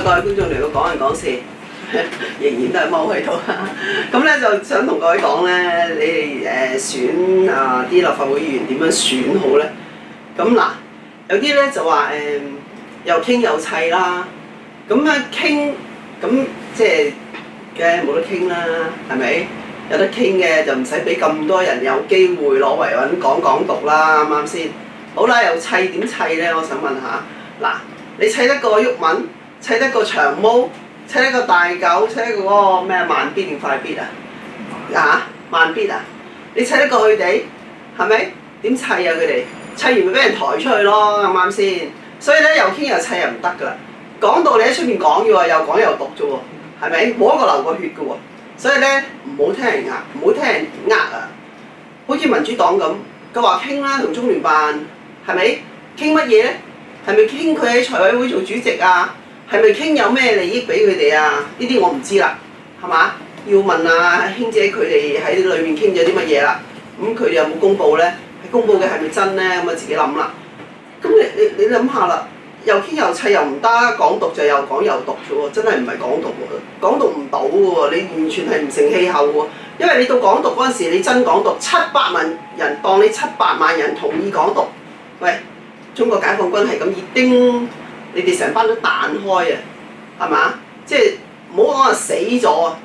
各位觀眾嚟到講人講事，仍然都係踎喺度。咁咧就想同各位講咧，你哋選啲立法會議員點樣選好咧？咁嗱，有啲咧就話又傾又砌啦。咁啊傾，咁即係嘅冇得傾啦，係咪？有得傾嘅就唔使俾咁多人有機會攞維穩講港獨啦，啱唔啱先？好啦，又砌點砌咧？我想問下，嗱，你砌得過毓民，砌得過長毛，砌得過大狗，砌得過嗰個咩慢必定快必啊？慢必啊？你砌得過佢哋係咪？點砌啊？佢哋砌完咪俾人抬出去咯，啱唔啱先？所以咧又傾又砌又唔得㗎啦。講到你喺出面講嘅喎，又講又讀啫喎，係咪？冇一個流過血嘅喎。所以咧唔好聽人呃，唔好聽人呃啊！好似民主黨咁，佢話傾啦同中聯辦，係咪？傾乜嘢咧？係咪傾佢喺財委會做主席啊？係咪傾有咩利益俾佢哋啊？呢啲我唔知啦，係嘛？要問啊卿姐佢哋喺裏面傾咗啲乜嘢啦？咁佢哋有冇公佈咧？係公佈嘅係咪真咧？咁啊自己諗啦。咁你諗下啦，又傾又砌又唔得，港獨就又講又獨啫喎，真係唔係港獨喎，港獨唔到喎，你完全係唔成氣候喎。因為你到港獨嗰陣時，你真港獨700萬人當你700萬人同意港獨，喂，中國解放軍係咁熱叮，你哋成班都彈開啊，係嘛？即係唔好講話死咗啊！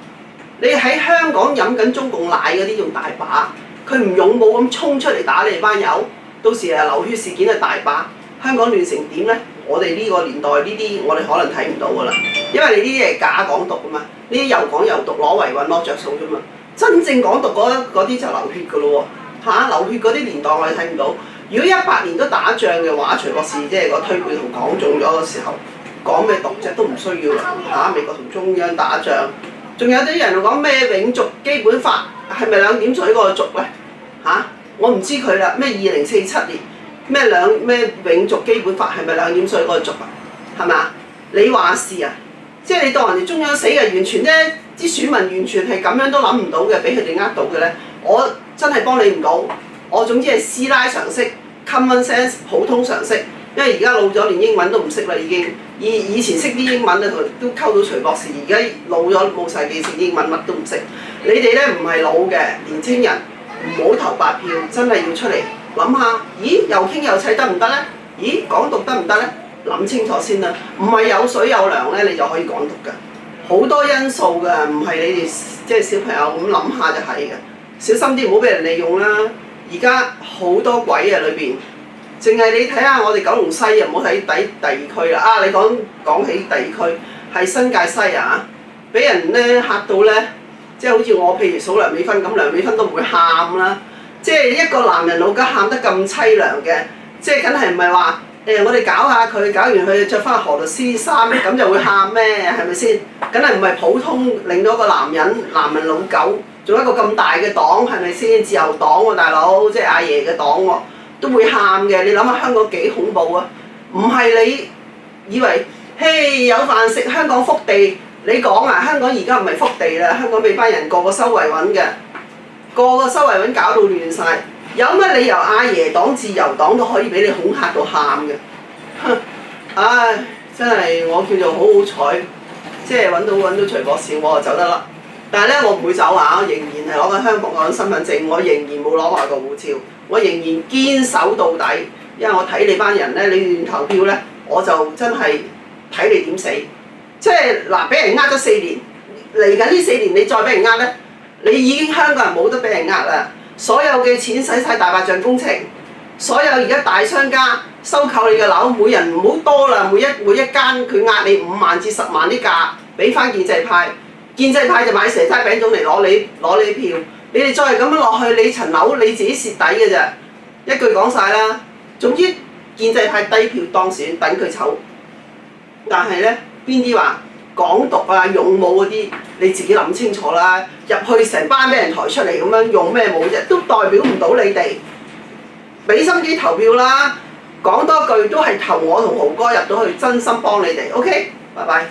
你喺香港飲緊中共奶嗰啲仲大把，佢唔勇武咁衝出嚟打你哋班友，到時啊流血事件係大把。香港亂成點咧？我哋呢個年代呢啲我哋可能睇唔到㗎啦，因為你呢啲係假港獨㗎嘛，呢啲又講又獨攞維穩攞着數啫嘛。真正港獨嗰啲就流血㗎咯喎，流血嗰啲年代我哋睇唔到。如果18年都打仗嘅話，徐博士即係個推背圖講中咗嘅時候，講咩獨啫都唔需要啦。美國同中央打仗，仲有啲人講咩永續基本法係咪兩點水嗰個續咧？我唔知佢啦，咩2047年。咩永續基本法係咪兩點水嗰個續啊？係嘛？你話事啊？即係你當人哋中央死嘅，完全咧啲選民完全係咁樣都諗唔到嘅，俾佢哋呃到嘅咧，我真係幫你唔到。我總之係師奶常識 common sense 普通常識，因為而家老咗連英文都唔識啦已經。以前識啲英文啊，都溝到徐博士，而家老咗冇晒記性英文，乜都唔識。你哋咧唔係老嘅年青人，唔好投白票，真係要出嚟。諗下，咦？又傾又砌得唔得咧？咦？港獨得唔得咧？諗清楚先啦，唔係有水有糧咧，你就可以港獨㗎。好多因素㗎，唔係你哋即係小朋友咁諗下就係㗎。小心啲，唔好俾人利用啦。而家好多鬼啊裏邊，淨係你睇下我哋九龍西啊，唔好睇第二區啦。你講起第二區係新界西啊，俾人咧嚇到咧，即係好似我譬如數梁美芬咁，梁美芬都唔會喊啦。即係一個男人老家喊得咁凄涼嘅，即係梗係唔係話我哋搞下佢，搞完佢着翻何律師衫咁就會喊咩？係咪先？梗係唔係普通令到一個男人老狗，仲有一個咁大嘅黨係咪先？自由黨喎大佬，即係阿爺嘅黨喎，都會喊嘅。你諗下香港幾恐怖啊？唔係你以為嘿有飯食香港福地，你講啊？香港而家唔係福地啦，香港俾班人個個收維穩嘅。個個收維穩搞到亂晒，有乜理由阿爺黨、自由黨都可以俾你恐嚇到喊嘅？唉，真係我叫做好好彩，即係揾到徐博士，我就走得啦。但係咧，我唔會走啊！我仍然係攞緊香港嗰張身份證，我仍然冇攞外國護照，我仍然堅守到底。因為我睇你班人咧，你亂投票咧，我就真係睇你點死。即係嗱，俾人呃咗4年，嚟緊呢4年你再俾人呃咧？你已經香港人冇得俾人呃啦，所有嘅錢使晒大白象工程，所有而家大商家收購你嘅樓，每人唔好多啦，每一間佢呃你5萬至10萬啲價，俾翻建制派，建制派就買蛇齋餅糭嚟攞你票，你哋再係咁樣落去，你層樓你自己蝕底嘅咋，一句講晒啦。總之建制派低票當選，等佢醜。但係咧，邊啲話港獨啊、勇武嗰啲，你自己諗清楚啦。入去成班俾人抬出嚟咁樣，用咩武啫？都代表唔到你哋。俾心機投票啦，講多句都係投我同豪哥入到去，真心幫你哋。OK，拜拜。